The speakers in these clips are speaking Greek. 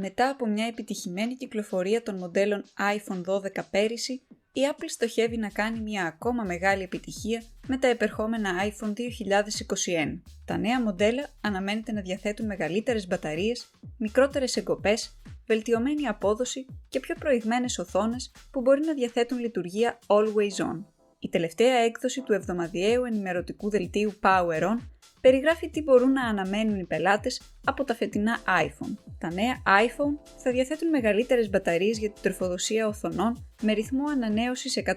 Μετά από μια επιτυχημένη κυκλοφορία των μοντέλων iPhone 12 πέρυσι, η Apple στοχεύει να κάνει μια ακόμα μεγάλη επιτυχία με τα επερχόμενα iPhone 2021. Τα νέα μοντέλα αναμένεται να διαθέτουν μεγαλύτερες μπαταρίες, μικρότερες εγκοπές, βελτιωμένη απόδοση και πιο προηγμένες οθόνες που μπορεί να διαθέτουν λειτουργία Always On. Η τελευταία έκδοση του εβδομαδιαίου ενημερωτικού δελτίου Power On περιγράφει τι μπορούν να αναμένουν οι πελάτες από τα φετινά iPhone. Τα νέα iPhone θα διαθέτουν μεγαλύτερες μπαταρίες για την τροφοδοσία οθονών με ρυθμό ανανέωσης 120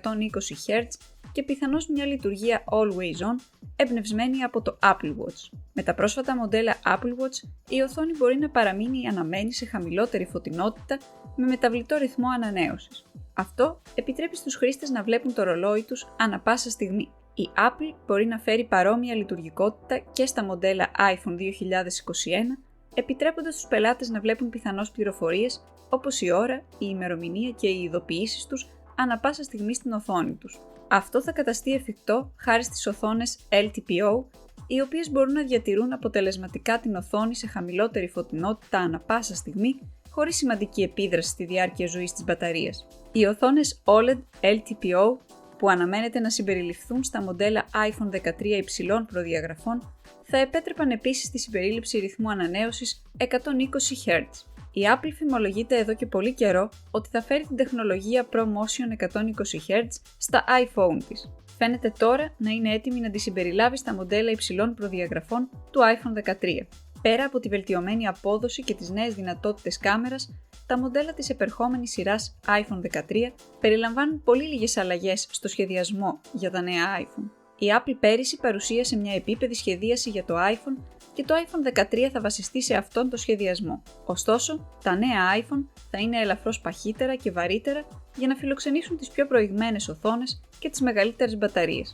Hz και πιθανώς μια λειτουργία Always On εμπνευσμένη από το Apple Watch. Με τα πρόσφατα μοντέλα Apple Watch, η οθόνη μπορεί να παραμείνει αναμένη σε χαμηλότερη φωτεινότητα με μεταβλητό ρυθμό ανανέωσης. Αυτό επιτρέπει στους χρήστες να βλέπουν το ρολόι τους ανά πάσα στιγμή. Η Apple μπορεί να φέρει παρόμοια λειτουργικότητα και στα μοντέλα iPhone 2021, επιτρέποντας στους πελάτες να βλέπουν πιθανώς πληροφορίες όπως η ώρα, η ημερομηνία και οι ειδοποιήσεις τους ανά πάσα στιγμή στην οθόνη τους. Αυτό θα καταστεί εφικτό χάρη στις οθόνες LTPO, οι οποίες μπορούν να διατηρούν αποτελεσματικά την οθόνη σε χαμηλότερη φωτεινότητα ανά πάσα στιγμή, χωρίς σημαντική επίδραση στη διάρκεια ζωής της μπαταρίας. Οι οθόνες OLED LTPO που αναμένεται να συμπεριληφθούν στα μοντέλα iPhone 13 υψηλών προδιαγραφών, θα επέτρεπαν επίσης τη συμπερίληψη ρυθμού ανανέωσης 120 Hz. Η Apple φημολογείται εδώ και πολύ καιρό ότι θα φέρει την τεχνολογία ProMotion 120 Hz στα iPhone της. Φαίνεται τώρα να είναι έτοιμη να τη συμπεριλάβει στα μοντέλα υψηλών προδιαγραφών του iPhone 13. Πέρα από τη βελτιωμένη απόδοση και τις νέες δυνατότητες κάμερας, τα μοντέλα της επερχόμενης σειράς iPhone 13 περιλαμβάνουν πολύ λίγες αλλαγές στο σχεδιασμό για τα νέα iPhone. Η Apple πέρυσι παρουσίασε μια επίπεδη σχεδίαση για το iPhone και το iPhone 13 θα βασιστεί σε αυτόν τον σχεδιασμό. Ωστόσο, τα νέα iPhone θα είναι ελαφρώς παχύτερα και βαρύτερα για να φιλοξενήσουν τις πιο προηγμένες οθόνες και τις μεγαλύτερες μπαταρίες.